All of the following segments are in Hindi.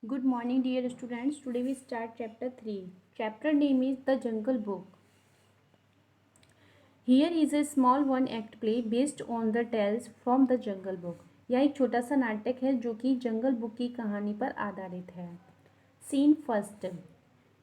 Good morning, dear students. Today we start chapter 3. Chapter name is The Jungle Book. Here is a small one act play based on the tales from the Jungle Book. यह एक छोटा सा नाटक है जो कि जंगल बुक की कहानी पर आधारित है. Scene first.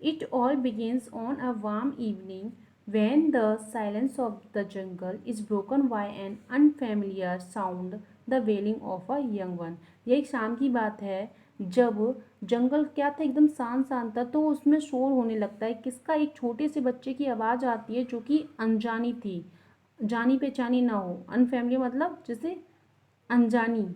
It all begins on a warm evening when the silence of the jungle is broken by an unfamiliar sound, the wailing of a young one. यह एक शाम की बात है जब जंगल क्या था, एकदम शांत शांत था, तो उसमें शोर होने लगता है. किसका? एक छोटे से बच्चे की आवाज़ आती है जो कि अनजानी थी, जानी पहचानी ना हो. अनफैमिली मतलब जैसे अनजानी.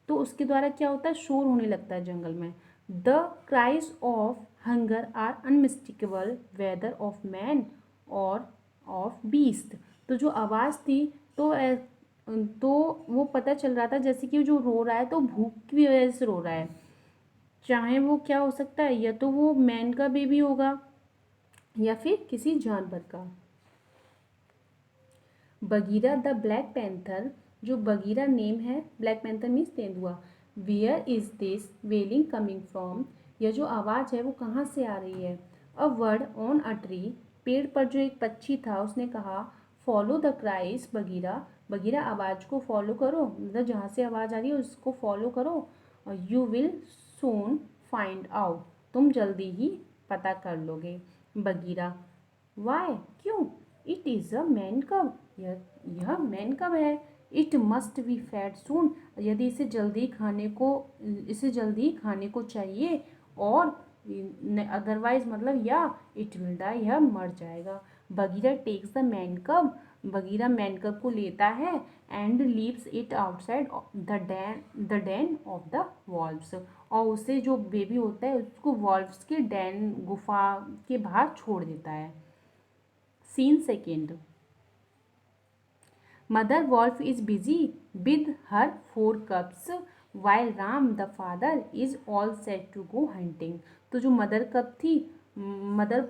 तो उसके द्वारा क्या होता है, शोर होने लगता है जंगल में. The cries of hunger are unmistakable whether of man or of beast. तो जो आवाज़ थी तो वो पता चल रहा था जैसे कि जो रो रहा है तो भूख की वजह से रो रहा है. चाहे वो क्या हो सकता है, या तो वो मैन का बेबी होगा या फिर किसी जानवर का. Bagheera the black panther. जो बगीरा नेम है, ब्लैक पैंथर मीन्स तेंदुआ. Where is this wailing coming from. यह जो आवाज़ है वो कहाँ से आ रही है. A word on a tree. पेड़ पर जो एक पक्षी था उसने कहा follow the cries Bagheera. Bagheera आवाज़ को फॉलो करो, मतलब जहाँ से आवाज़ आ रही है उसको फॉलो करो. You will soon find out. तुम जल्दी ही पता कर लोगे. बगीरा वाई, क्यों. इट इज़ अ मैन कब. यह मैन कब है. इट मस्ट बी फैट सून. यदि इसे जल्दी खाने को चाहिए. और अदरवाइज मतलब या इट विल डाई, यह मर जाएगा. बगीरा टेक्स द मैन कब. बगीरा मैन कब को लेता है and leaves it outside the Dane of the valves. और उसे जो बेबी होता है उसको वॉल्व्स के डेन गुफा के बाहर छोड़ देता है. Scene second. Mother wolf is busy with her 4 cubs while Ram the father is all set to go hunting. तो जो मदर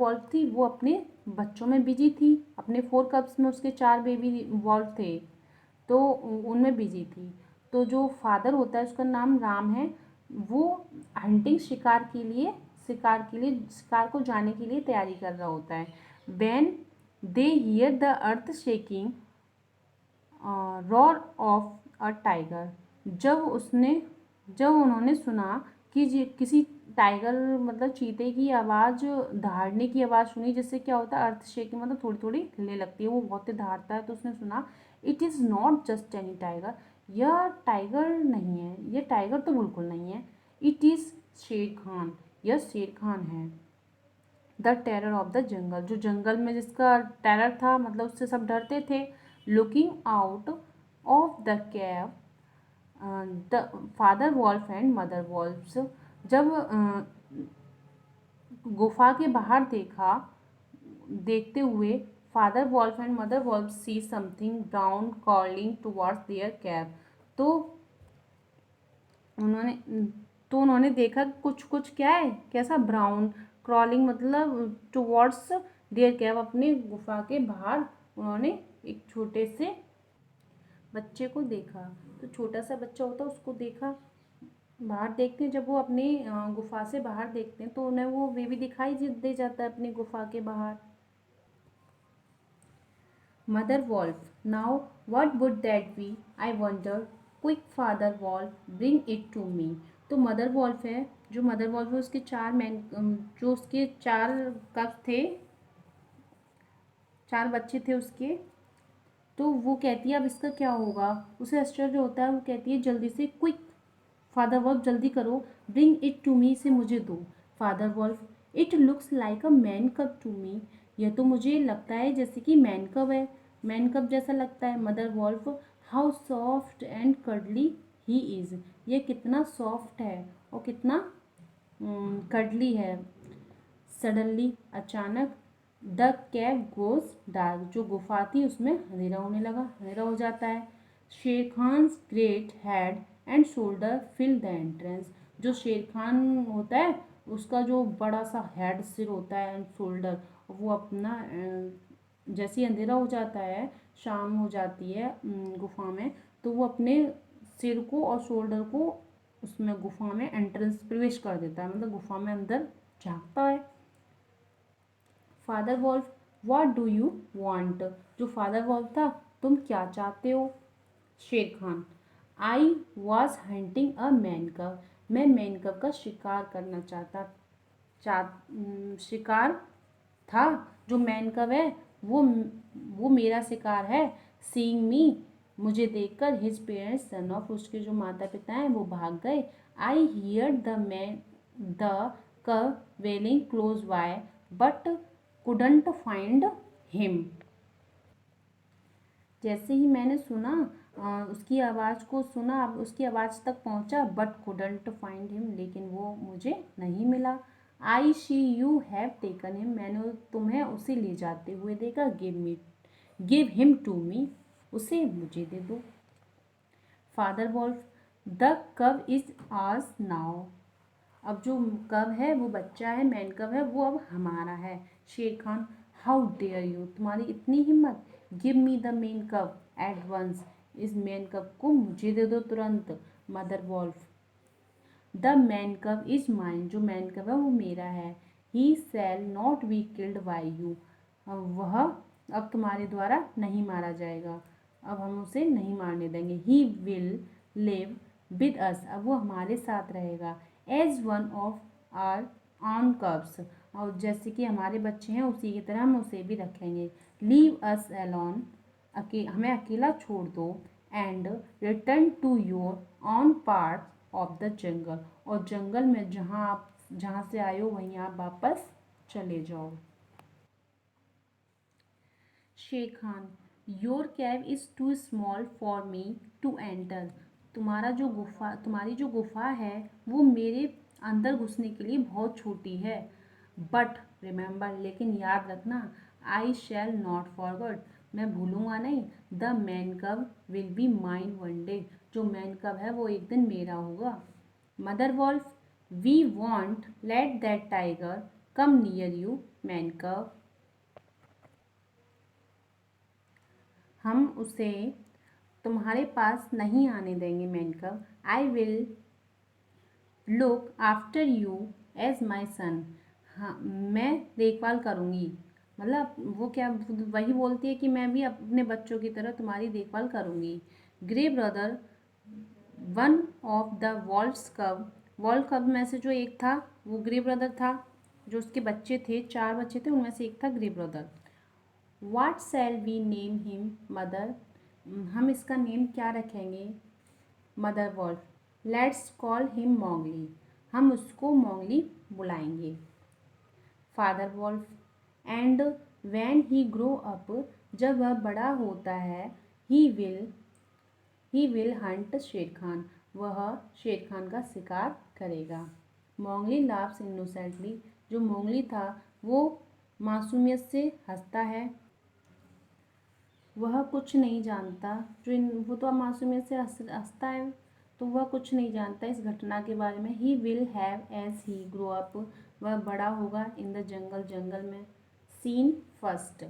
वॉल्फ थी वो अपने बच्चों में बिजी थी. अपने 4 cubs में उसके 4 बेबी वॉल्फ थे तो उनमें बिजी थी. तो जो फादर होता है उसका नाम राम है. वो हंटिंग शिकार को जाने के लिए तैयारी कर रहा होता है. When they hear the earth shaking roar of a tiger. जब उन्होंने सुना कि किसी टाइगर मतलब चीते की आवाज़, दहाड़ने की आवाज़ सुनी, जिससे क्या होता है अर्थ शेकिंग मतलब थोड़ी थोड़ी हिलने लगती है, वो बहुत ही दहाड़ता है. तो उसने सुना it is not just any tiger. यह टाइगर नहीं है, यह टाइगर तो बिल्कुल नहीं है. इट इज़ शेर खान. यह शेर खान है. The terror of the jungle. जो जंगल में जिसका टेरर था, मतलब उससे सब डरते थे. Looking out of the cave the father wolf and mother wolves. जब गुफा के बाहर देखते हुए father wolf and mother wolf see something brown crawling towards their cave. तो उन्होंने उन्होंने देखा कुछ कुछ क्या है, कैसा, ब्राउन. क्रॉलिंग मतलब टुवर्ड्स देयर कैव, अपने गुफा के बाहर उन्होंने एक छोटे से बच्चे को देखा. तो छोटा सा बच्चा होता है उसको देखा. बाहर देखते हैं जब वो अपनी गुफा से बाहर देखते हैं तो उन्हें वो बेबी दिखाई दे जाता है अपनी गुफा के बाहर. Mother wolf. Now what would that be I wonder. Quick father wolf bring it to me. तो मदर वॉल्फ है, जो मदर वॉल्फ है उसके जो उसके 4 कप थे, 4 बच्चे थे उसके. तो वो कहती है अब इसका क्या होगा. उसे आश्चर्य होता है. वो कहती है जल्दी से, क्विक फादर वॉल्फ जल्दी करो, ब्रिंग इट टू मी, इसे मुझे दो. Father wolf. It looks like a man cub to me. यह तो मुझे लगता है जैसे कि मैन कब है, मैन कब जैसा लगता है. Mother wolf. How soft and cuddly he is. यह कितना सॉफ्ट है और कितना कर्डली है. सडनली अचानक द कैव गोज डार्क. जो गुफा थी उसमें अंधेरा होने लगा, अंधेरा हो जाता है. Shere Khan's great head and shoulder fill the entrance. जो शेर खान होता है उसका जो बड़ा सा हेड, सिर होता है, एंड शोल्डर, वो अपना जैसे ही अंधेरा हो जाता है, शाम हो जाती है गुफा में, तो वो अपने सिर को और शोल्डर को उसमें गुफा में एंट्रेंस प्रवेश कर देता है, मतलब गुफा में अंदर झांकता है। Father wolf, what do you want? जो फादर वॉल्फ था, तुम क्या चाहते हो? Shere Khan, I was hunting a man cub, मैं मैनकव का शिकार करना शिकार था। जो मैनकव है वो मेरा शिकार है। सीइंग मी, मुझे देखकर हिज पेरेंट्स सन ऑफ, उसके जो माता पिता हैं वो भाग गए। आई hear the cub wailing close by but couldn't find him. जैसे ही मैंने सुना, उसकी आवाज़ को सुना, उसकी आवाज़ तक पहुंचा, बट कुडंट फाइंड हिम, लेकिन वो मुझे नहीं मिला। I see you have taken him, मैंने तुम्हें उसे ले जाते हुए देखा। गिव हिम टू मी, उसे मुझे दे दो। फादर वॉल्फ, द कव इज आर्स नाउ, अब जो कव है वो बच्चा है, मैन कव है, वो अब हमारा है। शेर खान, हाउ डेयर यू, तुम्हारी इतनी हिम्मत। Give me the man cub at once, इस मैन कव को मुझे दे दो तुरंत। Mother wolf, the man cub is mine, जो मैन कव है वो मेरा है। He shall not be killed by you, वह अब तुम्हारे द्वारा नहीं मारा जाएगा, अब हम उसे नहीं मारने देंगे। He will live with us, अब वो हमारे साथ रहेगा। As one of our own cubs, और जैसे कि हमारे बच्चे हैं उसी की तरह हम उसे भी रखेंगे। लीव अस एलोन, हमें अकेला छोड़ दो। And return to your own part of the jungle, और जंगल में जहाँ से आए हो वहीं आप वापस चले जाओ। Shere Khan, your cave is too small for me to enter, तुम्हारी जो गुफा है वो मेरे अंदर घुसने के लिए बहुत छोटी है। बट रिमेंबर, लेकिन याद रखना, आई शैल नॉट फॉरगॉट, मैं भूलूंगा नहीं। The man cub will be mine one day, जो मैन कब है वो एक दिन मेरा होगा। Mother wolf, we won't let that tiger come near you man cub, हम उसे तुम्हारे पास नहीं आने देंगे man cub. I will look after you as my son, हाँ मैं देखभाल करूँगी, मतलब वो क्या वही बोलती है कि मैं भी अपने बच्चों की तरह तुम्हारी देखभाल करूँगी। Grey brother, one of the wolf cub में से जो एक था वो ग्रे ब्रदर था, जो उसके बच्चे थे, 4 बच्चे थे, उनमें से एक था grey brother. What shall we name him mother, हम इसका नेम क्या रखेंगे? Mother wolf, let's call him Mowgli, हम उसको मोंगली बुलाएंगे। Father wolf, and when he grow up, जब वह बड़ा होता है, ही विल हंट शेर खान, वह शेर खान का शिकार करेगा। मोंगली लाफ्स इनोसेंटली, जो मोंगली था वो मासूमियत से हंसता है। वह कुछ नहीं जानता, वो तो मासूमियत से हंसता है, तो वह कुछ नहीं जानता इस घटना के बारे में। He will have as he grow up, वह बड़ा होगा इन द जंगल, जंगल में। Scene first,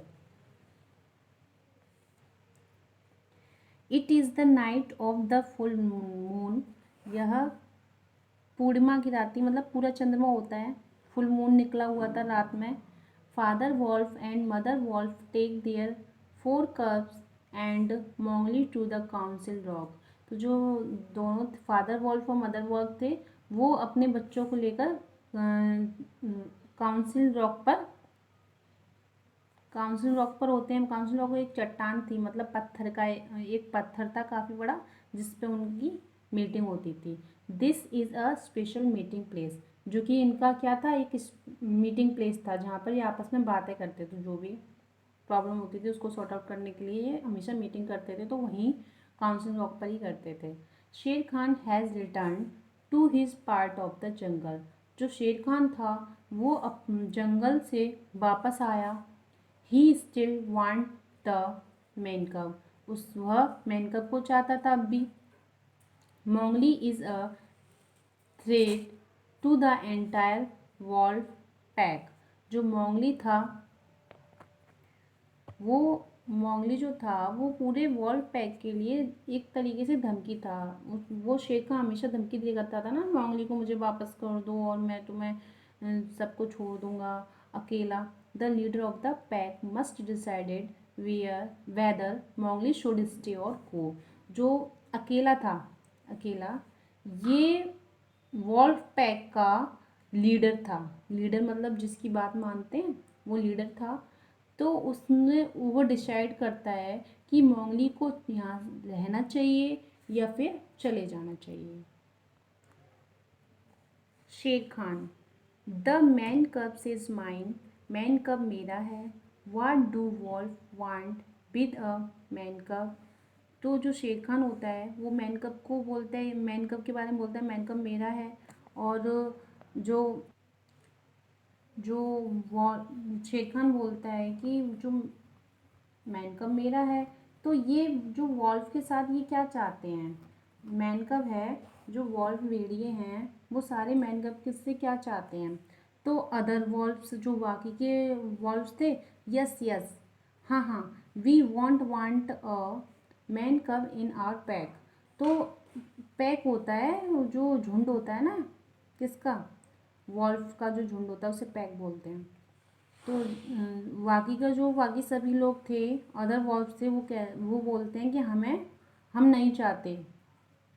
it is the night of the full moon, यह पूर्णिमा की रात थी, मतलब पूरा चंद्रमा होता है, फुल मून निकला हुआ था रात में। Father wolf and mother wolf take their 4 cubs and Mowgli to the council rock, तो जो दोनों फादर वॉल्फ और मदर वॉल्फ थे वो अपने बच्चों को लेकर काउंसिल रॉक पर होते हैं। काउंसिल रॉक एक चट्टान थी, मतलब पत्थर का एक पत्थर था काफ़ी बड़ा, जिस पे उनकी मीटिंग होती थी। This is a special meeting place, जो कि इनका क्या था, एक मीटिंग प्लेस था जहाँ पर ये आपस में बातें करते थे, जो भी प्रॉब्लम होती थी उसको सॉर्ट आउट करने के लिए ये हमेशा मीटिंग करते थे, तो वहीं काउंसिल रॉक पर ही करते थे। Shere Khan has return to his part of the jungle, जो शेर खान था वो जंगल से वापस आया। He still want the man cub, वह मैन कब को चाहता था अब भी। Mowgli is a threat to the entire wolf pack, जो मोंगली था वो मोंगली जो था वो पूरे वॉल्फ पैक के लिए एक तरीके से धमकी था। वो शेर खान हमेशा धमकी दिया करता था ना मोंगली को, मुझे वापस कर दो और मैं तुम्हें सबको छोड़ दूंगा अकेला। The leader of the pack must decided weather Mowgli should stay और गो। जो अकेला था, अकेला, ये वॉल्फ पैक का लीडर था। लीडर मतलब जिसकी बात मानते हैं, वो लीडर था। तो उसने वो डिसाइड करता है कि मोंगली को यहाँ रहना चाहिए या फिर चले जाना चाहिए। Shere Khan. The man cub says mine, man cub मेरा है। What do wolf want with a man cub. तो जो शेर खान होता है वो मैन कब को बोलता है, मैन कब के बारे में बोलता है, मैन कब मेरा है। और जो जो शेर खान बोलता है कि जो मैन कब मेरा है। तो ये जो वॉल्फ के साथ ये क्या चाहते हैं, मैन कब है, जो वॉल्फ भेड़िए हैं वो सारे मैन कब किससे क्या चाहते हैं। तो अदर वॉल्फ्स जो बाकी के वॉल्फ्स थे, यस यस, हाँ हाँ, वी वांट अ मैन कब इन आवर पैक। तो पैक होता है जो झुंड होता है ना, किसका, वॉल्फ का जो झुंड होता है उसे पैक बोलते हैं। तो बाकी का जो बाकी सभी लोग थे, अदर वॉल्फ थे, वो बोलते हैं कि हम नहीं चाहते,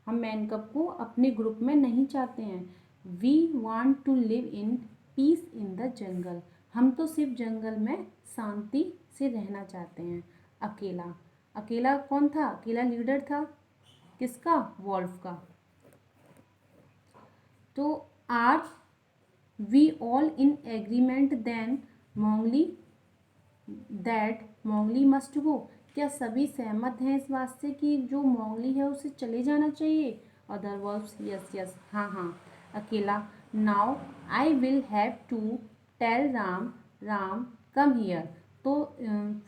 हम मैन कप को अपने ग्रुप में नहीं चाहते हैं। We want to live in peace in the jungle. हम तो सिर्फ जंगल में शांति से रहना चाहते हैं। अकेला, अकेला कौन था, अकेला लीडर था किसका, वॉल्फ का। तो are we all in agreement then Mowgli that Mowgli must go. क्या सभी सहमत हैं इस बात से कि जो मोंगली है उसे चले जाना चाहिए। अदर वर्ब्स, यस यस, हाँ हाँ। Akela. Now I will have to tell Ram, Ram come here. तो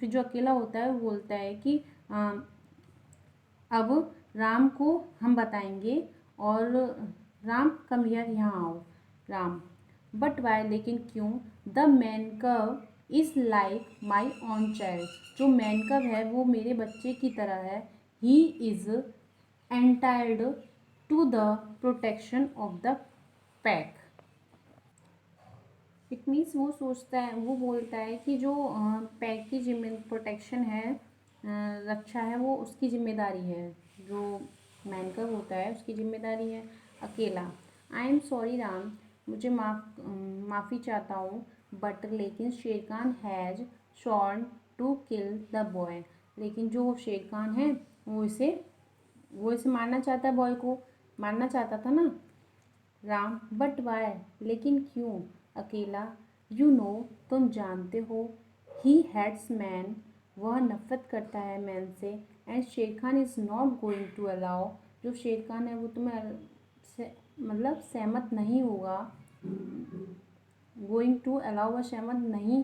फिर जो अकेला होता है वो बोलता है कि अब राम को हम बताएंगे और राम कम हियर, यहाँ आओ राम। बट वाई, लेकिन क्यों। The man cub is like my own child. जो मैन कव है वो मेरे बच्चे की तरह है। He is entitled to the protection of the pack. It means वो सोचता है, वो बोलता है कि जो पैक की जिम्मे प्रोटेक्शन है, रक्षा है, वो उसकी जिम्मेदारी है, जो मैन कव होता है उसकी जिम्मेदारी है। अकेला। आई एम सॉरी राम, मुझे माफ़ी चाहता हूँ, बट लेकिन Shere Khan has sworn to kill the boy. लेकिन जो शेर खान है वो इसे मारना चाहता है, बॉय को मारना चाहता था ना राम। बट वाई, लेकिन क्यों। अकेला। यू नो, तुम जानते हो, ही हेट्स मैन, वह नफरत करता है मैन से। And Shere Khan is not going to allow, जो शेर खान है वो तुम्हें मतलब सहमत नहीं होगा, गोइंग टू अलाउ वह सहमत नहीं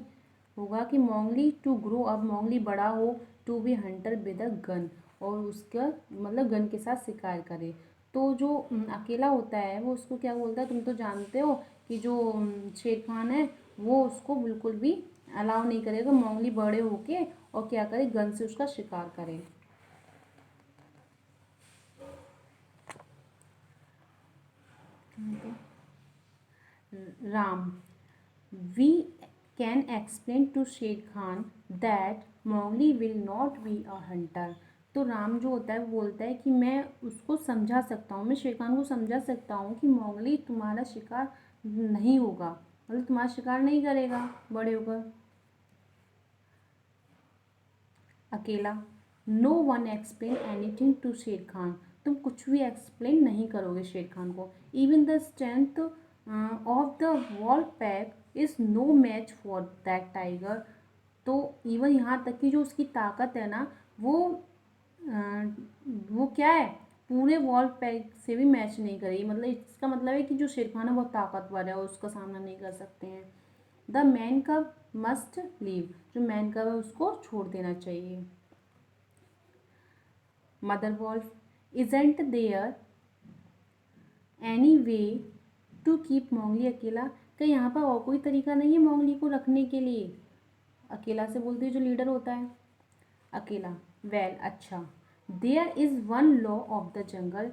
होगा कि मोंगली टू ग्रो, अब मोंगली बड़ा हो, to be hunter with a gun, और उसका मतलब गन के साथ शिकार करे। तो जो अकेला होता है वो उसको क्या बोलता है, तुम तो जानते हो कि जो शेर खान है वो उसको बिल्कुल भी अलाउ नहीं करेगा मोंगली बड़े होके और क्या करे, गन से उसका शिकार करे। Ram. We can explain to Shere Khan that Mowgli will not be a hunter. तो राम जो होता है वो बोलता है कि मैं उसको समझा सकता हूँ, मैं शेर खान को समझा सकता हूँ कि मोंगली तुम्हारा शिकार नहीं होगा, मतलब तुम्हारा शिकार नहीं करेगा बड़े होकर। Akela. No one explain anything to Shere Khan. तुम कुछ भी एक्सप्लेन नहीं करोगे शेर खान को। Even the strength of the wolf pack is no match for that tiger. तो इवन यहाँ तक कि जो उसकी ताकत है ना, वो क्या है, पूरे वॉल पैक से भी मैच नहीं करेगी। मतलब इसका मतलब है कि जो शेर खान है बहुत ताकतवर है और उसका सामना नहीं कर सकते हैं। The man cub must leave, जो मैन कब है उसको छोड़ देना चाहिए। Mother wolf. Isn't there any way to keep Mowgli अकेला। क्या यहाँ पर और कोई तरीका नहीं है मोंगली को रखने के लिए, अकेला से बोलती है जो लीडर होता है। अकेला, वेल अच्छा। There is one law of the jungle,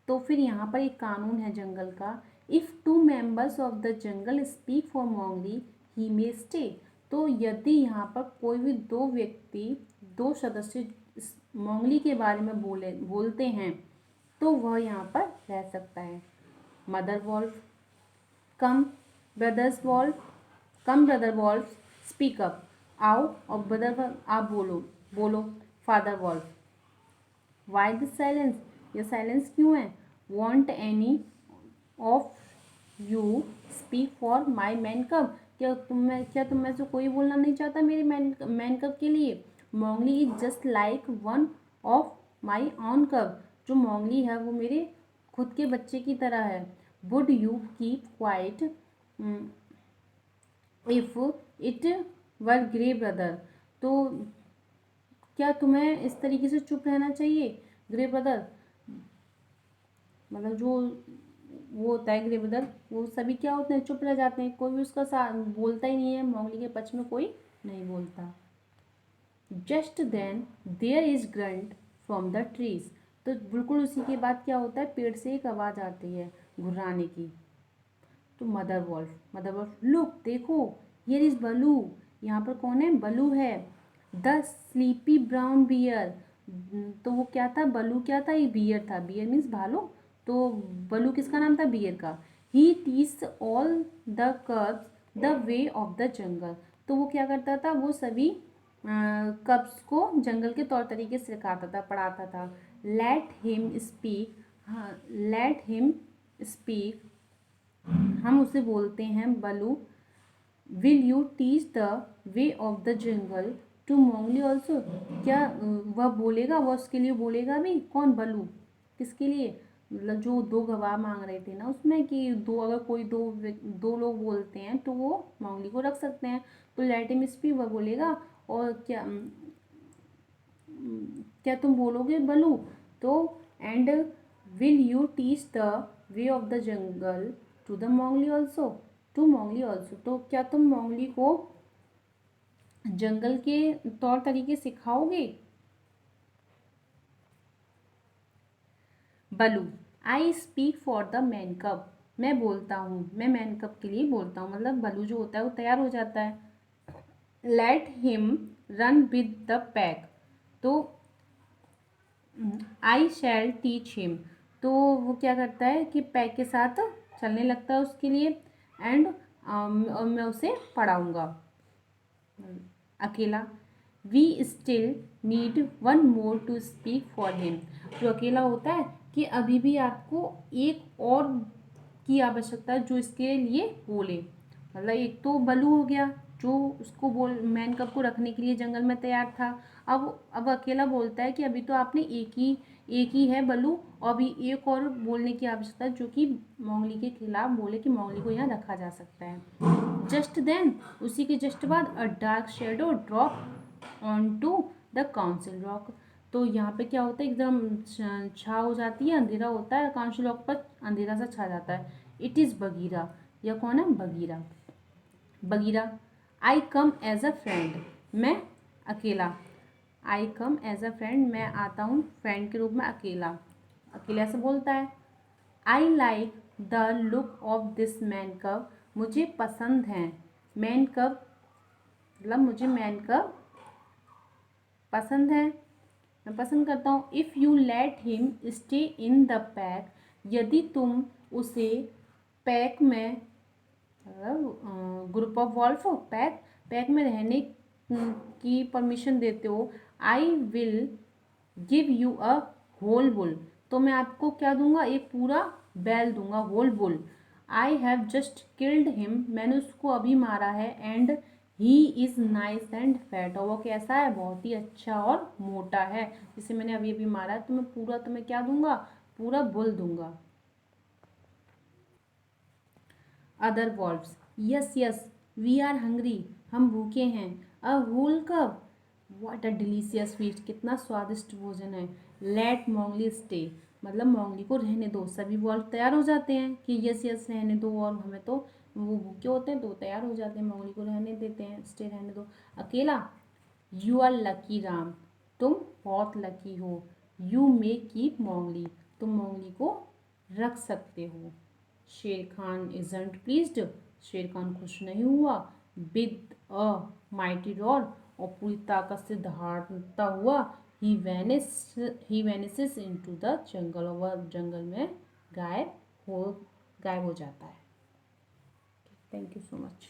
तो फिर यहाँ पर एक कानून है जंगल का। If two members of the jungle speak for Mowgli he may stay, तो यदि यहाँ पर कोई भी दो व्यक्ति, दो सदस्य मोंगली के बारे में बोलते हैं तो वह यहाँ पर रह सकता है। Mother wolf, come brothers wolf, come brother wolf speak up, आओ और ब्रदर आप बोलो बोलो। Father wolf, why this silence, ये साइलेंस क्यों है। Won't any of you speak for my man cub, क्या तुम में से कोई बोलना नहीं चाहता मेरे मैन कब के लिए। Mowgli is just like one of my own cub, जो मोंगली है वो मेरे खुद के बच्चे की तरह है। Would you keep quiet if it were grey brother, तो क्या तुम्हें इस तरीके से चुप रहना चाहिए। ग्रे ब्रदर मतलब जो वो होता है ग्रे ब्रदर, वो सभी क्या होते हैं, चुप रह जाते हैं, कोई भी उसका साथ बोलता ही नहीं है। मोंगली के पक्ष में कोई नहीं बोलता। Just then there is grunt from the trees, तो बिल्कुल उसी के बाद क्या होता है, पेड़ से एक आवाज़ आती है घुर्राने की। तो मदर वॉल्फ लुक देखो, हियर इज बलू, यहाँ पर कौन है, बलू है। द स्लीपी ब्राउन बियर, तो वो क्या था, बलू क्या था, ये बियर था, बियर मीन्स भालू, तो बलू किसका नाम था, बियर का। He teach all the cubs the way of the jungle, तो वो क्या करता था, वो सभी कब्स को जंगल के तौर तरीके से सिखाता था, पढ़ाता था। लेट हिम स्पीक, हाँ लेट हिम स्पीक, हम उसे बोलते हैं Baloo. Will you teach the way of the jungle to Mowgli also, क्या वह बोलेगा, वह उसके लिए बोलेगा भी, कौन, बलू, किसके लिए, मतलब जो दो गवाह मांग रहे थे ना उसमें कि दो, अगर कोई दो लोग बोलते हैं तो वो मोंगली को रख सकते हैं, तो लेट हिम स्पीक वह बोलेगा। और क्या तुम बोलोगे बलू, तो and will you teach the way of the jungle to the Mowgli also, to Mowgli also, तो क्या तुम मोंगली को जंगल के तौर तरीके सिखाओगे। Baloo, I speak for the man cub, मैं बोलता हूँ, मैं मैन कब के लिए बोलता हूँ, मतलब बलू जो होता है वो तैयार हो जाता है। Let him run with the pack, तो आई शैल टीच हिम, तो वो क्या करता है कि पैक के साथ चलने लगता है उसके लिए, एंड मैं उसे पढ़ाऊँगा। Akela, we still need one more to speak for him, जो अकेला होता है कि अभी भी आपको एक और की आवश्यकता है जो इसके लिए बोले, मतलब एक तो बलू हो गया जो उसको मैन कब को रखने के लिए जंगल में तैयार था। अब अकेला बोलता है कि अभी तो आपने एक ही है बलू, और अभी एक और बोलने की आवश्यकता है जो कि मोंगली के खिलाफ बोले कि मोंगली को यहाँ रखा जा सकता है। जस्ट देन, उसी के जस्ट बाद a dark shadow drop on to the council rock, तो यहाँ पे क्या होता है, एकदम छा हो जाती है, अंधेरा होता है, काउंसिल रॉक पर अंधेरा सा छा जाता है। इट इज़ बगीरा, यह कौन है, Bagheera. Bagheera, I come as a friend, मैं अकेला, आई कम एज अ फ्रेंड, मैं आता हूँ फ्रेंड के रूप में, अकेला, अकेला से बोलता है। I like the look of this man कब, मुझे पसंद है मैन कब, मतलब मुझे मैन कब पसंद है, मैं पसंद करता हूँ। If you let him stay in the pack, यदि तुम उसे पैक में, ग्रुप ऑफ वॉल्फ, पैक में रहने की परमिशन देते हो, I will give you a whole bull, तो मैं आपको क्या दूंगा, एक पूरा बैल दूंगा, whole bull. I have just killed him, मैंने उसको अभी मारा है, and he is nice and fat, और वो कैसा है, बहुत ही अच्छा और मोटा है, जिसे मैंने अभी अभी मारा है, तो मैं पूरा तुम्हें क्या दूंगा, पूरा बुल दूंगा। Other wolves, yes yes we are hungry, हम भूखे हैं। A whole cub, what a delicious feast, कितना स्वादिष्ट भोजन है। लेट मोंगली स्टे, मतलब मोंगली को रहने दो, सभी वॉल्व तैयार हो जाते हैं कि यस यस रहने दो, और हमें तो वो भूखे होते हैं तो तैयार हो जाते हैं, मोंगली को रहने देते हैं, स्टे रहने दो। अकेला, यू आर लकी राम, तुम बहुत लकी हो। यू मे कीप मोंगली, तुम मोंगली को रख सकते हो। शेर खान इजंट प्लीज्ड, शेर खान खुश नहीं हुआ। विद अ माइटी रॉर, और पूरी ताकत से दहाड़ता हुआ ही वैनिसेस इनटू द जंगल, और वह जंगल में गायब हो जाता है। Thank you so much.